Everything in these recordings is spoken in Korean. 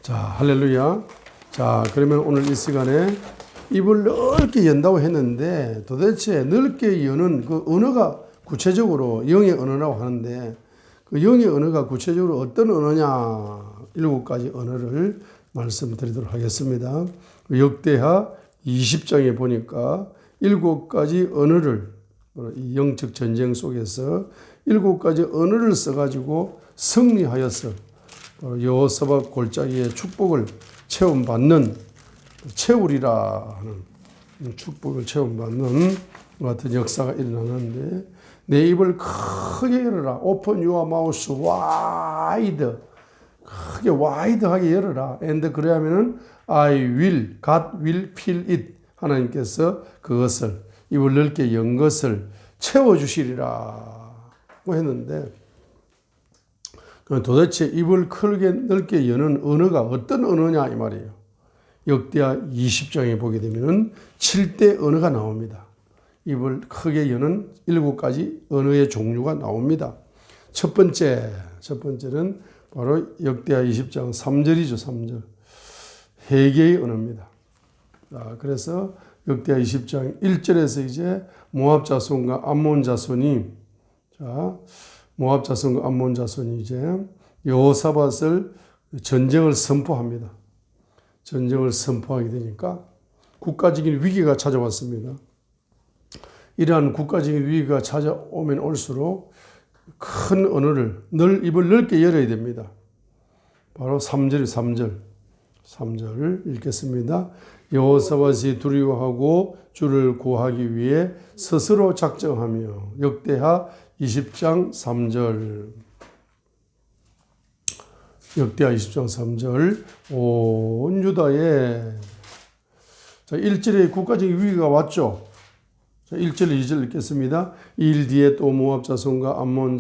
자, 할렐루야. 자, 그러면 오늘 이 시간에 입을 넓게 연다고 했는데 도대체 넓게 여는 그 언어가 구체적으로 영의 언어라고 하는데 그 영의 언어가 구체적으로 어떤 언어냐 7가지 언어를 말씀드리도록 하겠습니다. 역대하 20장에 보니까 7가지 언어를 이 영적 전쟁 속에서 7가지 언어를 써가지고 승리하여서 여호사밧 골짜기의 축복을 채우리라 하는 축복을 체험받는 같은 역사가 일어나는데 내 입을 크게 열어라. Open your mouth wide. 크게 와이드하게 열어라. And 그래야면은 God will fill it. 하나님께서 그것을 입을 넓게 연 것을 채워주시리라 고 했는데 도대체 입을 크게 넓게 여는 언어가 어떤 언어냐 이 말이에요. 역대하 20장에 보게 되면 7대 언어가 나옵니다. 입을 크게 여는 7가지 언어의 종류가 나옵니다. 첫 번째는 바로 역대하 20장 3절이죠. 3절. 회개의 언어입니다. 그래서 역대하 20장 1절에서 이제 모압 자손과 암몬 자손이 이제 여호사밧을 전쟁을 선포합니다. 전쟁을 선포하게 되니까 국가적인 위기가 찾아왔습니다. 이러한 국가적인 위기가 찾아오면 올수록 큰 언어를 입을 넓게 열어야 됩니다. 바로 3절 읽겠습니다. 여호사밧이 두려워하고 주를 구하기 위해 스스로 작정하며 역대하 20장 3절 역대하 20장 3절 온 유다에 1절에 국가적인 위기가 왔죠. 1절 2절 읽겠습니다. 이 일 뒤에 또 모압 자손과 암몬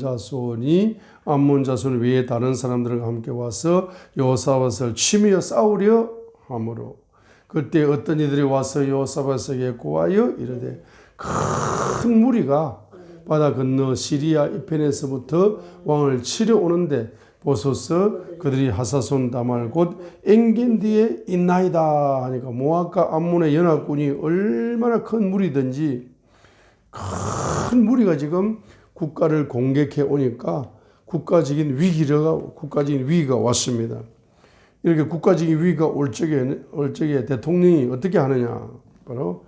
자손 외에 다른 사람들과 함께 와서 여호사밧을 치며 싸우려 하므로 그때 어떤 이들이 와서 여호사밧에게 고하여 이르되 큰 무리가 바다 건너 시리아 이편에서부터 왕을 치려 오는데 보소서 그들이 하사손 다말 곧 엔겐디에 있나이다 하니까 모압과 암몬의 연합군이 얼마나 큰 무리든지 큰 무리가 지금 국가를 공격해 오니까 국가적인 위기가 왔습니다. 이렇게 국가적인 위기가 올 적에 대통령이 어떻게 하느냐 바로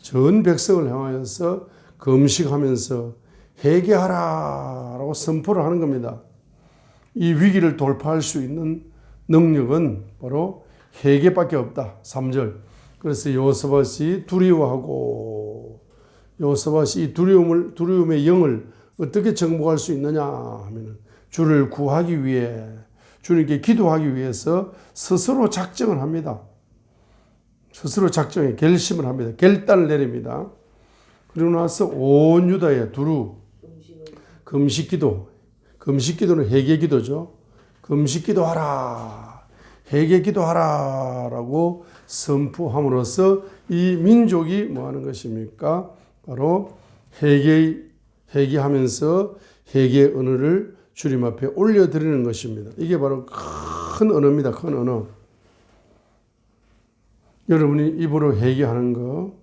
전 백성을 향하여서 금식하면서 회개하라라고 선포를 하는 겁니다. 이 위기를 돌파할 수 있는 능력은 바로 회개밖에 없다. 3절. 그래서 여호사밧이 두려워하고 여호사밧이 이 두려움의 영을 어떻게 정복할 수 있느냐 하면 주를 구하기 위해 주님께 기도하기 위해서 스스로 작정을 합니다. 스스로 결심을 합니다. 결단을 내립니다. 그리고 나서 온 유다에 두루 금식기도는 회개기도죠. 금식기도하라, 회개기도하라라고 선포함으로써 이 민족이 뭐 하는 것입니까? 바로 회개하면서 회개의 언어를 주님 앞에 올려드리는 것입니다. 이게 바로 큰 언어입니다. 큰 언어. 여러분이 입으로 회개하는 거,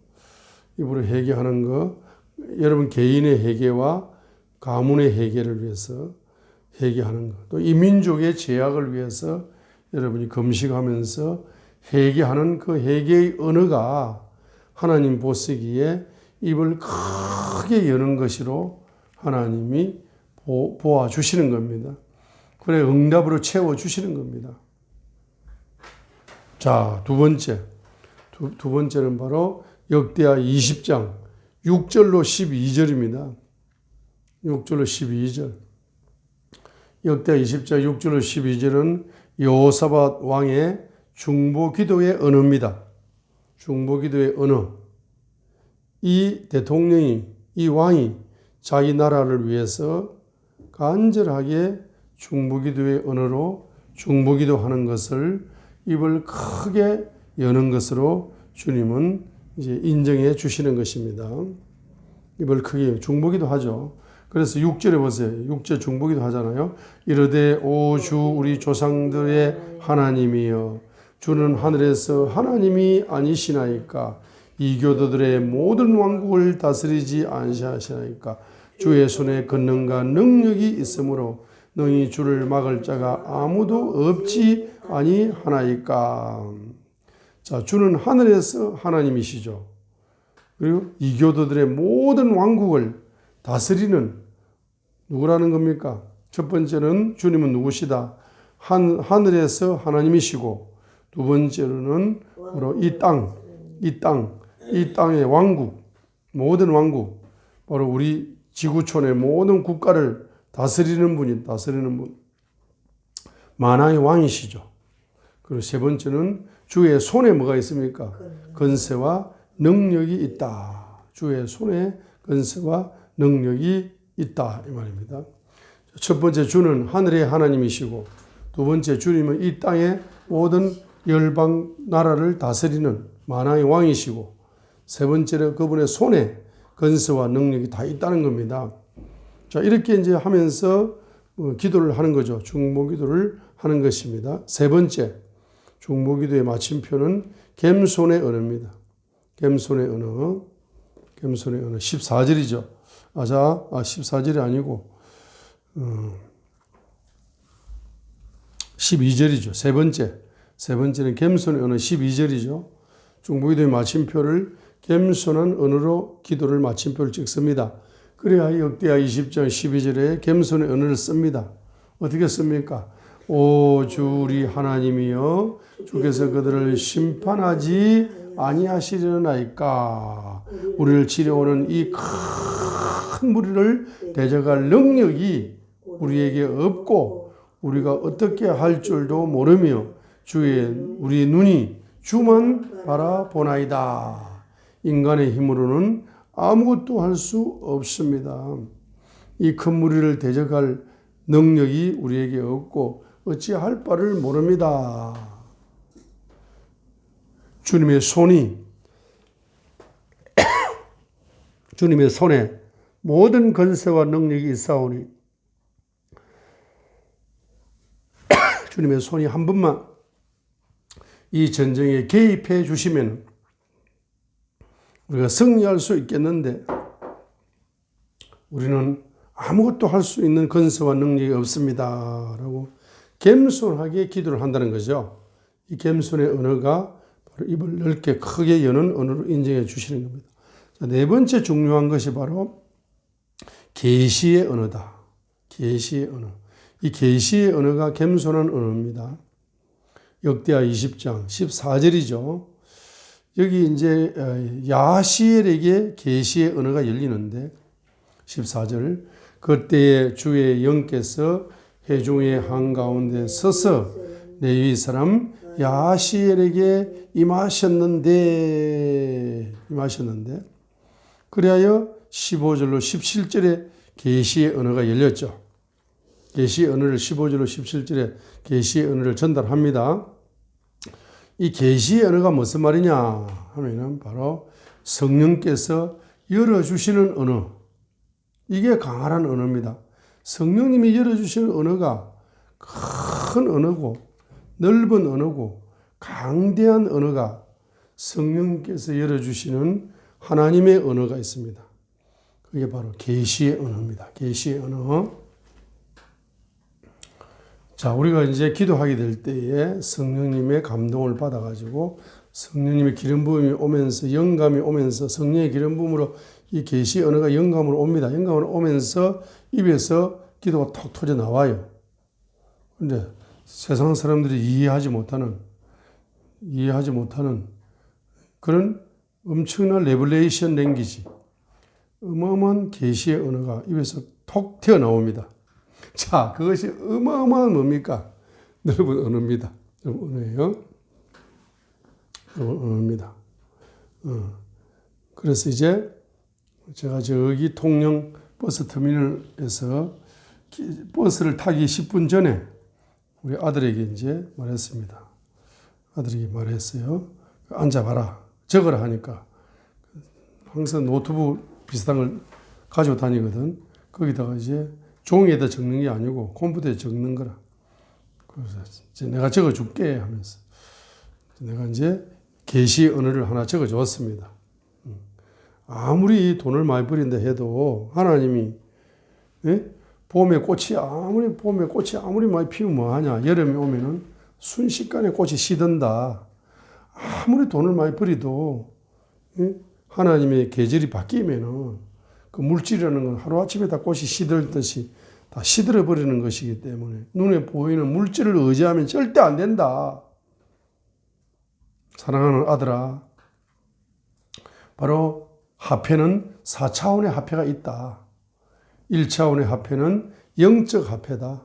여러분 개인의 회개와 가문의 회개를 위해서 회개하는 것, 또 이 민족의 죄악을 위해서 여러분이 금식하면서 회개하는 그 회개의 언어가 하나님 보시기에 입을 크게 여는 것으로 하나님이 보아주시는 겁니다. 그래 응답으로 채워주시는 겁니다. 자, 두 번째는 바로 역대하 20장 6절로 12절입니다. 6절로 12절. 역대하 20장 6절로 12절은 여호사밧 왕의 중보기도의 언어입니다. 중보기도의 언어. 이 왕이 자기 나라를 위해서 간절하게 중보기도의 언어로 중보기도하는 것을 입을 크게 여는 것으로 주님은 이제 인정해 주시는 것입니다. 입을 크게 중보기도 하죠. 그래서 6절에 보세요. 6절 중보기도 하잖아요. 이르되 오 주 우리 조상들의 하나님이여 주는 하늘에서 하나님이 아니시나이까 이 교도들의 모든 왕국을 다스리지 아니하시나이까 주의 손에 권능과 능력이 있으므로 능히 주를 막을 자가 아무도 없지 아니하나이까. 자, 주는 하늘에서 하나님이시죠. 그리고 이 교도들의 모든 왕국을 다스리는 누구라는 겁니까? 첫 번째는 주님은 누구시다? 하늘에서 하나님이시고 두 번째로는 바로 이 땅의 왕국, 모든 왕국, 바로 우리 지구촌의 모든 국가를 다스리는 분. 만왕의 왕이시죠. 그리고 세 번째는 주의 손에 뭐가 있습니까? 권세와 능력이 있다. 주의 손에 권세와 능력이 있다. 이 말입니다. 첫 번째 주는 하늘의 하나님이시고 두 번째 주님은 이 땅의 모든 열방 나라를 다스리는 만왕의 왕이시고 세 번째로 그분의 손에 권세와 능력이 다 있다는 겁니다. 자, 이렇게 이제 하면서 기도를 하는 거죠. 중보기도를 하는 것입니다. 세 번째, 중보기도의 마침표는 겸손의 언어입니다. 겸손의 언어. 14절이죠. 14절이 아니고 12절이죠. 세 번째는 겸손의 언어 12절이죠. 중보기도의 마침표를 겸손한 언어로 기도를 마침표를 찍습니다. 그래야 역대하 20장 12절에 겸손의 언어를 씁니다. 어떻게 씁니까? 오 주 우리 하나님이여 주께서 그들을 심판하지 아니하시려나이까. 우리를 치려오는 이 큰 무리를 대적할 능력이 우리에게 없고 우리가 어떻게 할 줄도 모르며 우리 눈이 주만 바라보나이다. 인간의 힘으로는 아무것도 할 수 없습니다. 이 큰 무리를 대적할 능력이 우리에게 없고 어찌할 바를 모릅니다. 주님의 손에 모든 권세와 능력이 있사오니 주님의 손이 한 번만 이 전쟁에 개입해 주시면 우리가 승리할 수 있겠는데 우리는 아무것도 할 수 있는 권세와 능력이 없습니다. 라고 겸손하게 기도를 한다는 거죠. 이 겸손의 언어가 바로 입을 넓게 크게 여는 언어로 인정해 주시는 겁니다. 자, 네 번째 중요한 것이 바로 계시의 언어다. 계시의 언어. 이 계시의 언어가 겸손한 언어입니다. 역대하 20장 14절이죠. 여기 이제 야시엘에게 계시의 언어가 열리는데 14절 그때에 주의 영께서 회중의 한가운데 서서 레위 사람 야시엘에게 임하셨는데 그리하여 15절로 17절에 계시의 언어가 열렸죠. 계시의 언어를 15절로 17절에 계시의 언어를 전달합니다. 이 계시의 언어가 무슨 말이냐 하면은 바로 성령께서 열어주시는 언어. 이게 강한 언어입니다. 성령님이 열어주시는 언어가 큰 언어고 넓은 언어고 강대한 언어가 성령께서 열어주시는 하나님의 언어가 있습니다. 그게 바로 계시의 언어입니다. 계시의 언어. 자, 우리가 이제 기도하게 될 때에 성령님의 감동을 받아가지고 성령님의 기름 부음이 오면서 영감이 오면서 성령의 기름 부음으로 이 계시 언어가 영감으로 옵니다. 영감으로 오면서 입에서 기도가 톡 터져 나와요. 그런데 세상 사람들이 이해하지 못하는 그런 엄청난 레벨레이션 랭귀지, 어마어마한 계시의 언어가 입에서 톡 튀어나옵니다. 자, 그것이 어마어마한 뭡니까? 넓은 언어입니다. 넓은 언어예요. 넓은 언어입니다. 그래서 이제 제가 저기 통영 버스 터미널에서 버스를 타기 10분 전에 우리 아들에게 이제 말했습니다. 아들에게 말했어요. 앉아봐라. 적어라 하니까 항상 노트북 비슷한 걸 가지고 다니거든. 거기다가 이제 종이에다 적는 게 아니고 컴퓨터에 적는 거라. 그래서 이제 내가 적어줄게 하면서 내가 이제 계시 언어를 하나 적어줬습니다. 아무리 돈을 많이 버린다 해도 하나님이 봄에 꽃이 아무리 많이 피우면 뭐하냐. 여름에 오면은 순식간에 꽃이 시든다. 아무리 돈을 많이 버려도 하나님의 계절이 바뀌면은 그 물질이라는 건 하루아침에 다 꽃이 시들듯이 다 시들어 버리는 것이기 때문에 눈에 보이는 물질을 의지하면 절대 안 된다. 사랑하는 아들아, 바로 화폐는 4차원의 화폐가 있다. 1차원의 화폐는 영적 화폐다.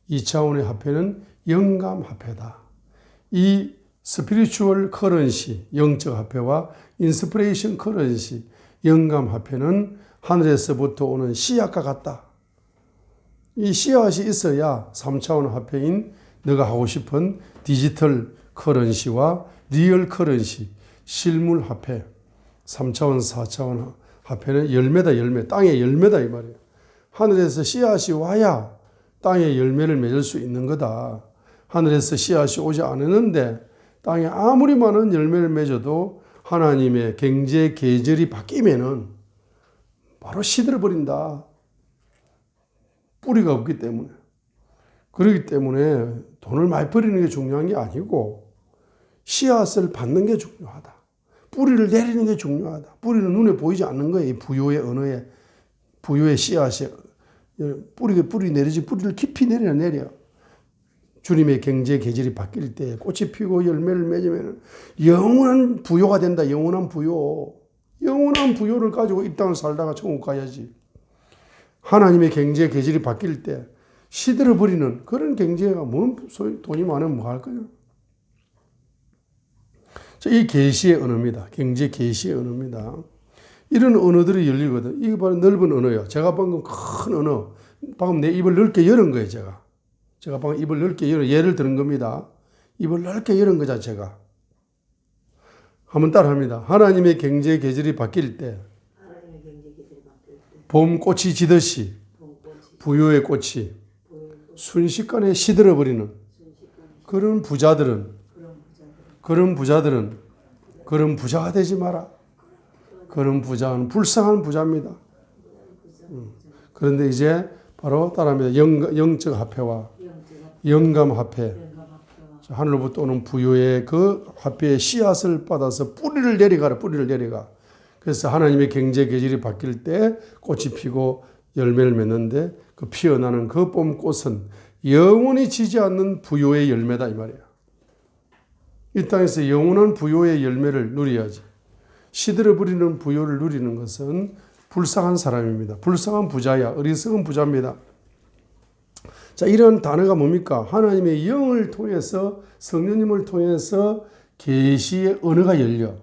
2차원의 화폐는 영감 화폐다. 이 스피리추얼 커런시, 영적 화폐와 인스피레이션 커런시, 영감 화폐는 하늘에서부터 오는 씨앗과 같다. 이 씨앗이 있어야 3차원 화폐인 너가 하고 싶은 디지털 커런시와 리얼 커런시, 실물 화폐, 3차원, 4차원 화폐는 열매다, 열매. 땅의 열매다, 이 말이에요. 하늘에서 씨앗이 와야 땅에 열매를 맺을 수 있는 거다. 하늘에서 씨앗이 오지 않았는데 땅에 아무리 많은 열매를 맺어도 하나님의 경제 계절이 바뀌면은 바로 시들어 버린다. 뿌리가 없기 때문에. 그렇기 때문에 돈을 많이 버리는 게 중요한 게 아니고 씨앗을 받는 게 중요하다. 뿌리를 내리는 게 중요하다. 뿌리는 눈에 보이지 않는 거예요. 이 부요의 언어에, 부요의 씨앗이. 뿌리 내리지, 뿌리를 깊이 내려. 주님의 경제 계절이 바뀔 때 꽃이 피고 열매를 맺으면 영원한 부요가 된다. 영원한 부요. 영원한 부요를 가지고 이 땅을 살다가 천국 가야지. 하나님의 경제 계절이 바뀔 때 시들어 버리는 그런 경제가 뭔 소리, 돈이 많으면 뭐 할 거냐. 이 계시의 언어입니다. 경제 계시의 언어입니다. 이런 언어들이 열리거든. 이게 바로 넓은 언어예요. 제가 방금 큰 언어, 방금 내 입을 넓게 열은 거예요, 제가 방금 입을 넓게 열어 예를 드는 겁니다. 입을 넓게 열은 거 자체가. 한번 따라합니다. 하나님의 경제 계절이 바뀔 때, 봄 꽃이 지듯이 부요의 꽃이 순식간에 시들어 버리는 그런 부자들은 그런 부자가 되지 마라. 그런 부자는 불쌍한 부자입니다. 그런데 이제 바로 따라합니다. 영적 화폐와 영감 화폐. 하늘로부터 오는 부요의 그 화폐의 씨앗을 받아서 뿌리를 내려가라. 뿌리를 내려가. 그래서 하나님의 경제 계절이 바뀔 때 꽃이 피고 열매를 맺는데 그 피어나는 그 봄꽃은 영원히 지지 않는 부요의 열매다, 이 말이에요. 이 땅에서 영원한 부요의 열매를 누려야지. 시들어 버리는 부요를 누리는 것은 불쌍한 사람입니다. 불쌍한 부자야. 어리석은 부자입니다. 자, 이런 단어가 뭡니까? 하나님의 영을 통해서, 성령님을 통해서 계시의 언어가 열려.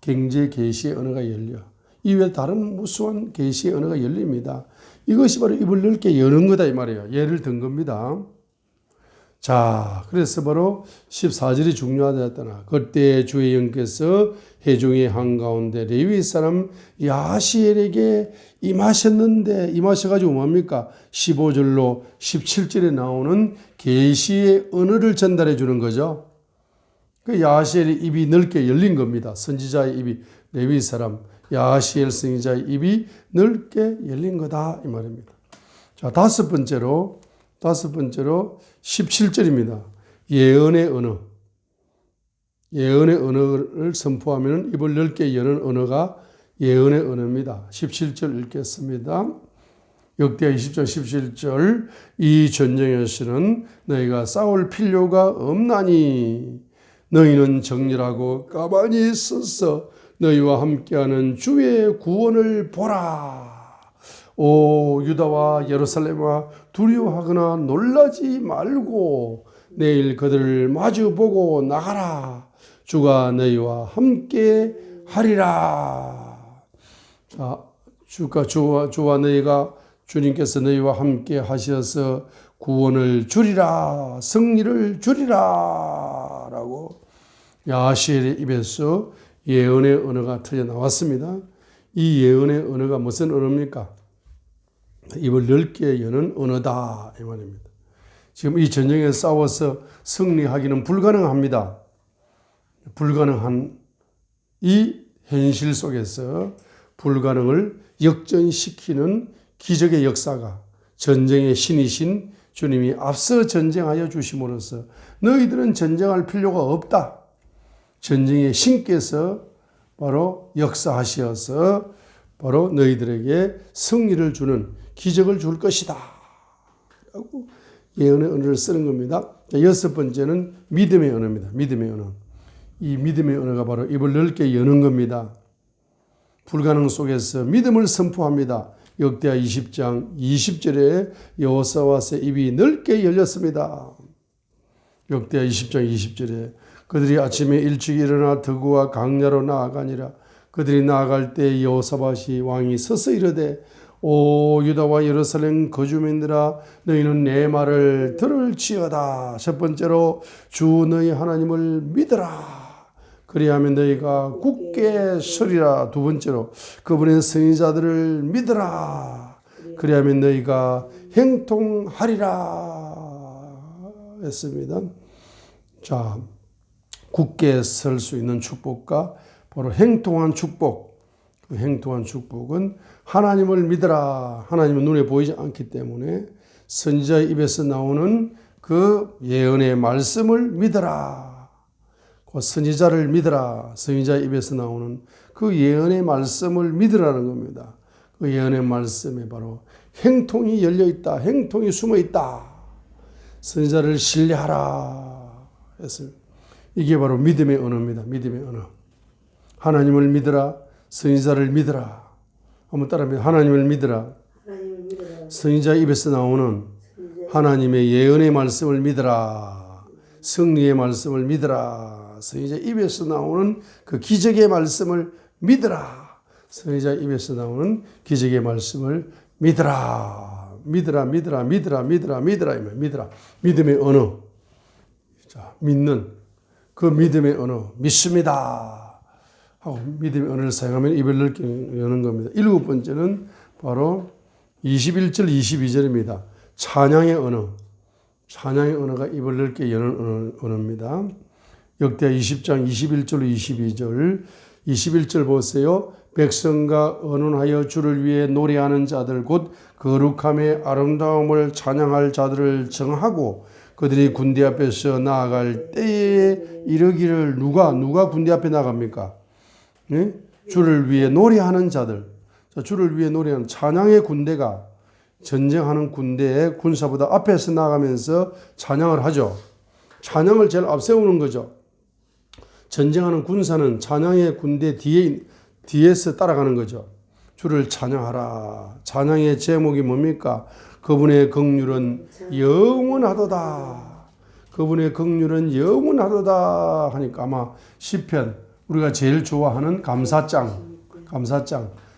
경제 계시의 언어가 열려. 이외에 다른 무수한 계시의 언어가 열립니다. 이것이 바로 입을 넓게 여는 거다, 이 말이에요. 예를 든 겁니다. 자, 그래서 바로 14절이 중요하다 했더나. 그때 주의 영께서 회중의 한가운데 레위 사람 야시엘에게 임하셔가지고 뭡니까? 15절로 17절에 나오는 계시의 언어를 전달해 주는 거죠. 그 야시엘의 입이 넓게 열린 겁니다. 선지자의 입이, 레위 사람 야시엘 선지자의 입이 넓게 열린 거다, 이 말입니다. 자, 다섯 번째로 17절입니다. 예언의 언어. 예언의 언어를 선포하면 입을 넓게 여는 언어가 예언의 언어입니다. 17절 읽겠습니다. 역대하 20장 17절. 이 전쟁에서는 너희가 싸울 필요가 없나니 너희는 정렬하고 가만히 있어서 너희와 함께하는 주의 구원을 보라. 오 유다와 예루살렘아, 두려워하거나 놀라지 말고 내일 그들을 마주보고 나가라. 주가 너희와 함께 하리라. 자, 주와 너희가, 주님께서 너희와 함께 하셔서 구원을 주리라, 승리를 주리라 라고 야시엘의 입에서 예언의 언어가 터져 나왔습니다. 이 예언의 언어가 무슨 언어입니까? 입을 넓게 여는 언어다 이 말입니다. 지금 이 전쟁에 싸워서 승리하기는 불가능합니다. 불가능한 이 현실 속에서 불가능을 역전시키는 기적의 역사가 전쟁의 신이신 주님이 앞서 전쟁하여 주심으로써 너희들은 전쟁할 필요가 없다. 전쟁의 신께서 바로 역사하시어서 바로 너희들에게 승리를 주는 기적을 줄 것이다. 라고 예언의 언어를 쓰는 겁니다. 여섯 번째는 믿음의 언어입니다. 믿음의 언어. 이 믿음의 언어가 바로 입을 넓게 여는 겁니다. 불가능 속에서 믿음을 선포합니다. 역대하 20장 20절에 여호사밧의 입이 넓게 열렸습니다. 역대하 20장 20절에 그들이 아침에 일찍 일어나 드구와 강야로 나아가니라. 그들이 나아갈 때 여호사밧이 왕이 서서 이르되 오 유다와 예루살렘 거주민들아 너희는 내 말을 들을지어다. 첫 번째로 주 너희 하나님을 믿으라. 그리하면 너희가 굳게 서리라. 두 번째로 그분의 선지자들을 믿으라. 그리하면 너희가 형통하리라 했습니다. 자, 굳게 설 수 있는 축복과 바로 행통한 축복. 그 행통한 축복은 하나님을 믿으라. 하나님은 눈에 보이지 않기 때문에 선지자의 입에서 나오는 그 예언의 말씀을 믿으라. 그 선지자를 믿으라. 선지자의 입에서 나오는 그 예언의 말씀을 믿으라는 겁니다. 그 예언의 말씀에 바로 행통이 열려 있다. 행통이 숨어 있다. 선지자를 신뢰하라 했습니다. 이게 바로 믿음의 언어입니다. 믿음의 언어. 하나님을 믿으라. 선지자를 믿으라. 한번 따라합니다. 하나님을 믿으라. 선지자 입에서 나오는 하나님의 예언의 말씀을 믿으라. 승리의 말씀을 믿으라. 선지자 입에서 나오는 그 기적의 말씀을 믿으라. 선지자 입에서 나오는 기적의 말씀을 믿으라. 믿으라. 믿으라. 믿으라. 믿으라. 믿으라. 믿으라. 믿음의 언어. 자, 믿는 그 믿음의 언어. 믿습니다. 하고 믿음의 언어를 사용하면 입을 넓게 여는 겁니다. 일곱 번째는 바로 21절 22절입니다. 찬양의 언어. 찬양의 언어가 입을 넓게 여는 언어입니다. 역대하 20장 21절 22절 21절 보세요. 백성과 언언하여 주를 위해 노래하는 자들 곧 거룩함의 아름다움을 찬양할 자들을 정하고 그들이 군대 앞에서 나아갈 때에 이르기를 누가 군대 앞에 나갑니까? 네? 주를 위해 노래하는 자들. 자, 주를 위해 노래하는 찬양의 군대가 전쟁하는 군대의 군사보다 앞에서 나가면서 찬양을 하죠. 찬양을 제일 앞세우는 거죠. 전쟁하는 군사는 찬양의 군대 뒤에서 따라가는 거죠. 주를 찬양하라. 찬양의 제목이 뭡니까? 그분의 긍휼은 영원하도다. 그분의 긍휼은 영원하도다 하니까 아마 시편 우리가 제일 좋아하는 감사장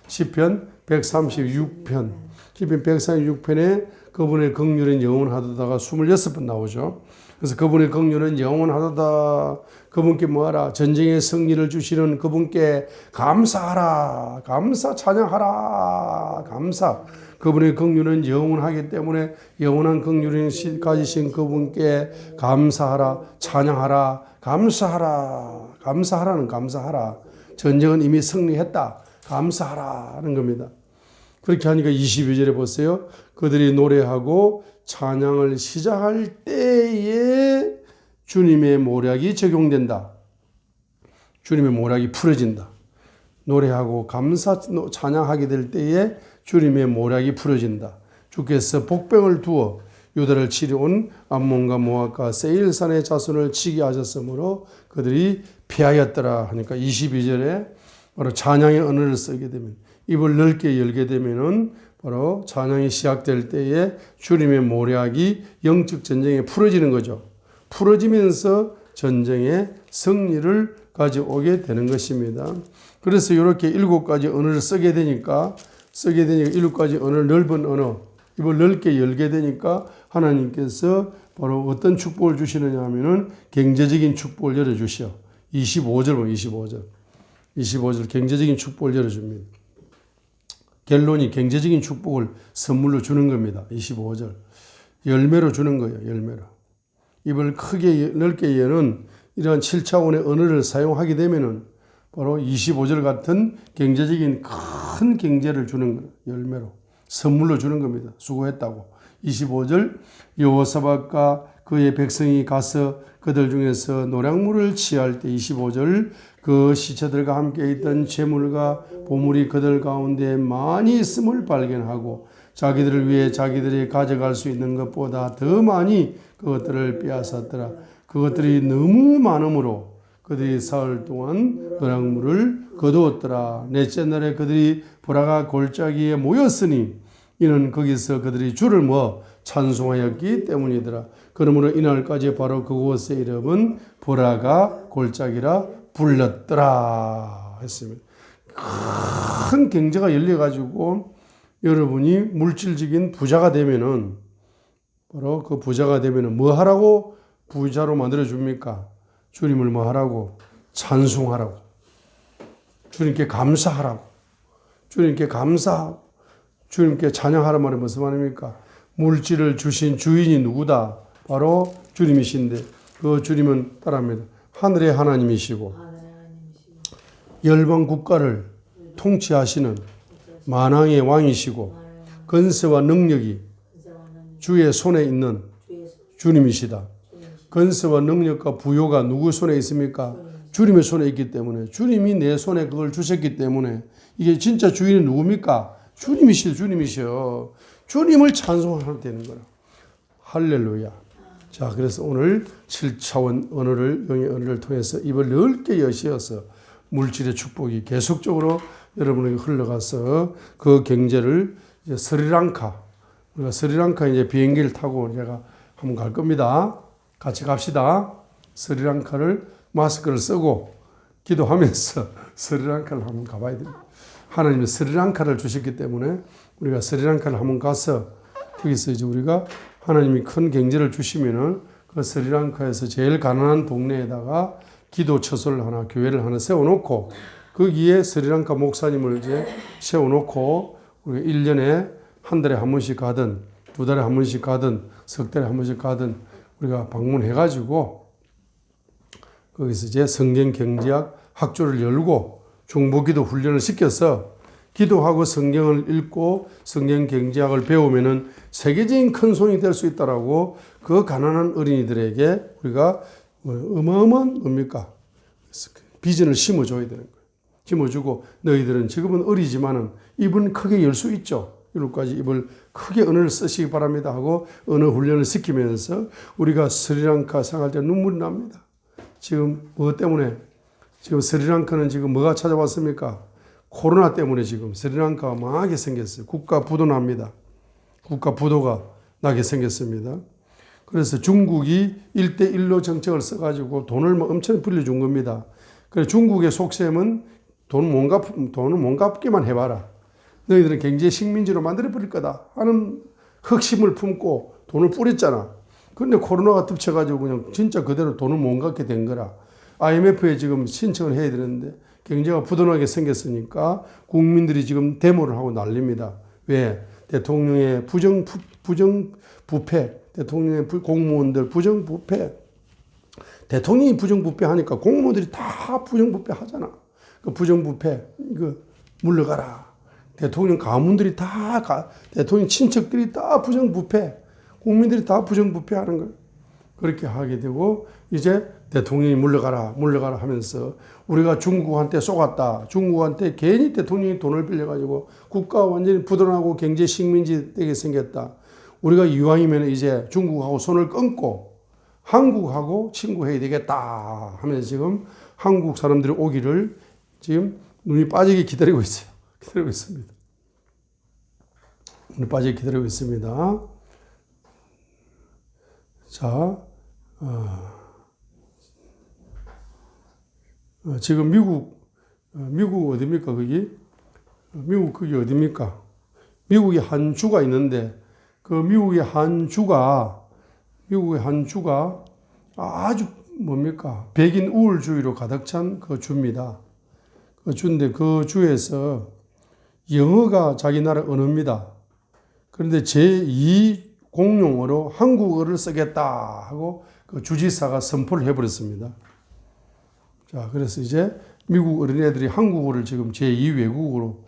시편 136편 시편 136편에 그분의 긍휼은 영원하도다가 26번 나오죠. 그래서 그분의 긍휼은 영원하도다. 그분께 뭐하라? 전쟁의 승리를 주시는 그분께 감사하라. 감사 찬양하라. 감사. 그분의 긍휼은 영원하기 때문에 영원한 긍휼을 가지신 그분께 감사하라. 찬양하라. 감사하라. 감사하라는 감사하라. 전쟁은 이미 승리했다. 감사하라는 겁니다. 그렇게 하니까 22절에 보세요. 그들이 노래하고 찬양을 시작할 때에 주님의 모략이 적용된다. 주님의 모략이 풀어진다. 노래하고 찬양하게 될 때에 주님의 모략이 풀어진다. 주께서 복병을 두어 유다를 치려 온 암몬과 모압과 세일산의 자손을 치게 하셨으므로 그들이 피하였더라 하니까 22절에 바로 찬양의 언어를 쓰게 되면 입을 넓게 열게 되면은 바로 찬양이 시작될 때에 주님의 모략이 영적 전쟁에 풀어지는 거죠. 풀어지면서 전쟁의 승리를 가져오게 되는 것입니다. 그래서 이렇게 7가지 언어를 쓰게 되니까 7가지 언어, 넓은 언어, 입을 넓게 열게 되니까 하나님께서 바로 어떤 축복을 주시느냐 하면은 경제적인 축복을 열어주시오. 25절 보면 25절 경제적인 축복을 열어줍니다. 갤론이 경제적인 축복을 선물로 주는 겁니다. 25절. 열매로 주는 거예요. 열매로. 입을 크게 넓게 여는 이러한 7차원의 언어를 사용하게 되면은 바로 25절 같은 경제적인 큰 경제를 주는 거예요. 열매로. 선물로 주는 겁니다. 수고했다고. 25절. 여호사밧과 그의 백성이 가서 그들 중에서 노략물을 취할 때 25절. 그 시체들과 함께 있던 재물과 보물이 그들 가운데 많이 있음을 발견하고 자기들을 위해 자기들이 가져갈 수 있는 것보다 더 많이 그것들을 빼앗았더라. 그것들이 너무 많으므로 그들이 사흘 동안 노략물을 거두었더라. 넷째 날에 그들이 보라가 골짜기에 모였으니 이는 거기서 그들이 주를 찬송하였기 때문이더라. 그러므로 이날까지 바로 그곳의 이름은 보라가 골짜기라 불렀더라 했습니다. 큰 경제가 열려가지고 여러분이 물질적인 부자가 되면은 바로 그 부자가 되면은 뭐 하라고 부자로 만들어 줍니까? 주님을 뭐 하라고? 찬송하라고. 주님께 감사하라고. 주님께 감사하고 주님께 찬양하라 말이 무슨 말입니까? 물질을 주신 주인이 누구다? 바로 주님이신데 그 주님은 따라합니다. 하늘의 하나님이시고 열방 국가를 통치하시는 만왕의 왕이시고 건세와 능력이 주의 손에 있는 주님이시다. 건세와 능력과 부요가 누구 손에 있습니까? 주님의 손에 있기 때문에 주님이 내 손에 그걸 주셨기 때문에 이게 진짜 주인은 누굽니까? 주님이시여. 주님을 찬송하면 되는 거라. 할렐루야. 자, 그래서 오늘 7차원 언어를, 영의 언어를 통해서 입을 넓게 여시어서 물질의 축복이 계속적으로 여러분에게 흘러가서 그 경제를 이제 스리랑카, 우리가 스리랑카 이제 비행기를 타고 제가 한번 갈 겁니다. 같이 갑시다. 스리랑카를 마스크를 쓰고 기도하면서 스리랑카를 한번 가봐야 됩니다. 하나님이 스리랑카를 주셨기 때문에 우리가 스리랑카를 한번 가서 거기서 이제 우리가 하나님이 큰 경제를 주시면은 그 스리랑카에서 제일 가난한 동네에다가 기도 처소를 하나, 교회를 하나 세워놓고 거기에 스리랑카 목사님을 이제 세워놓고 우리가 1년에 한 달에 한 번씩 가든 두 달에 한 번씩 가든 석 달에 한 번씩 가든 우리가 방문해가지고 거기서 이제 성경 경제학 학교를 열고 중보기도 훈련을 시켜서 기도하고 성경을 읽고 성경 경제학을 배우면은 세계적인 큰 손이 될 수 있다라고 그 가난한 어린이들에게 우리가 어마어마한 뭡니까? 비전을 심어줘야 되는 거예요. 심어주고 너희들은 지금은 어리지만은 입은 크게 열 수 있죠. 이렇게까지 입을 크게 언어를 쓰시기 바랍니다 하고 언어 훈련을 시키면서 우리가 스리랑카 생활 때 눈물이 납니다. 지금 뭐 때문에? 지금 스리랑카는 지금 뭐가 찾아왔습니까? 코로나 때문에 지금 스리랑카가 망하게 생겼어요. 국가 부도 납니다. 국가 부도가 나게 생겼습니다. 그래서 중국이 1:1로 정책을 써가지고 돈을 엄청 빌려준 겁니다. 그래서 중국의 속셈은 돈을 못 갚기만 해봐라. 너희들은 경제 식민지로 만들어버릴 거다 하는 흑심을 품고 돈을 뿌렸잖아. 근데 코로나가 덮쳐가지고 그냥 진짜 그대로 돈을 못 갚게 된 거라. IMF에 지금 신청을 해야 되는데 경제가 부도나게 생겼으니까 국민들이 지금 데모를 하고 난립니다. 왜? 대통령의 부정부패, 대통령의 공무원들 부정부패. 대통령이 부정부패 하니까 공무원들이 다 부정부패 하잖아. 그 부정부패, 이거 물러가라. 대통령 가문들이 대통령 친척들이 다 부정부패, 국민들이 다 부정부패 하는 거예요. 그렇게 하게 되고, 이제 대통령이 물러가라 하면서 우리가 중국한테 쏘갔다. 중국한테 괜히 대통령이 돈을 빌려가지고 국가가 완전히 부도나고 경제 식민지 되게 생겼다. 우리가 이왕이면 이제 중국하고 손을 끊고 한국하고 친구해야 되겠다 하면서 지금 한국 사람들이 오기를 지금 눈이 빠지게 기다리고 있어요. 기다리고 있습니다. 눈이 빠지게 기다리고 있습니다. 자, 지금 미국 어디입니까, 거기? 미국 거기 어디입니까? 미국에 한 주가 있는데, 그 미국의 한 주가 아주 뭡니까? 백인 우월주의로 가득 찬 그 주입니다. 그 주인데 그 주에서 영어가 자기 나라 언어입니다. 그런데 제2 공용어로 한국어를 쓰겠다 하고 그 주지사가 선포를 해버렸습니다. 자, 그래서 이제 미국 어린애들이 한국어를 지금 제2 외국어로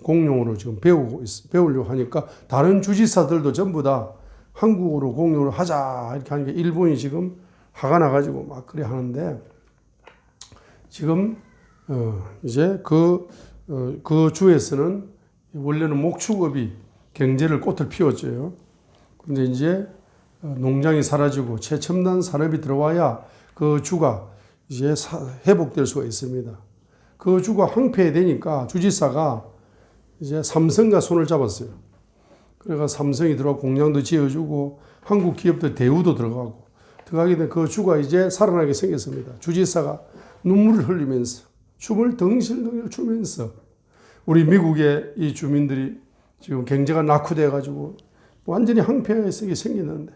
공용어로 지금 배우려고 하니까 다른 주지사들도 전부 다 한국어로 공용어로 하자 이렇게 하니까 일본이 지금 화가 나가지고 막 그래 하는데 지금 이제 그 주에서는 원래는 목축업이 경제를 꽃을 피웠죠. 근데 이제 농장이 사라지고 최첨단 산업이 들어와야 그 주가 이제 회복될 수가 있습니다. 그 주가 황폐되니까 주지사가 이제 삼성과 손을 잡았어요. 그래가 삼성이 들어와 공장도 지어주고 한국 기업들 대우도 들어가게 된 그 주가 이제 살아나게 생겼습니다. 주지사가 눈물을 흘리면서 춤을 덩실덩실 추면서 우리 미국의 이 주민들이 지금 경제가 낙후돼가지고 완전히 황폐하게 생겼는데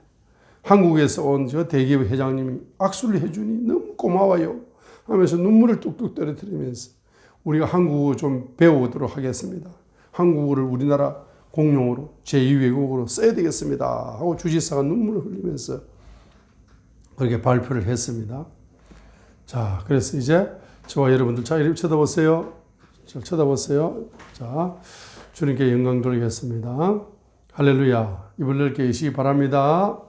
한국에서 온 저 대기업 회장님이 악수를 해주니 너무 고마워요 하면서 눈물을 뚝뚝 떨어뜨리면서 우리가 한국어 좀 배워오도록 하겠습니다. 한국어를 우리나라 공용어로 제2외국어로 써야 되겠습니다 하고 주지사가 눈물을 흘리면서 그렇게 발표를 했습니다. 자, 그래서 이제 저와 여러분들 자, 이렇게 쳐다보세요. 쳐다보세요. 자, 주님께 영광 돌리겠습니다. 할렐루야. 입을 넓게 여시기 바랍니다.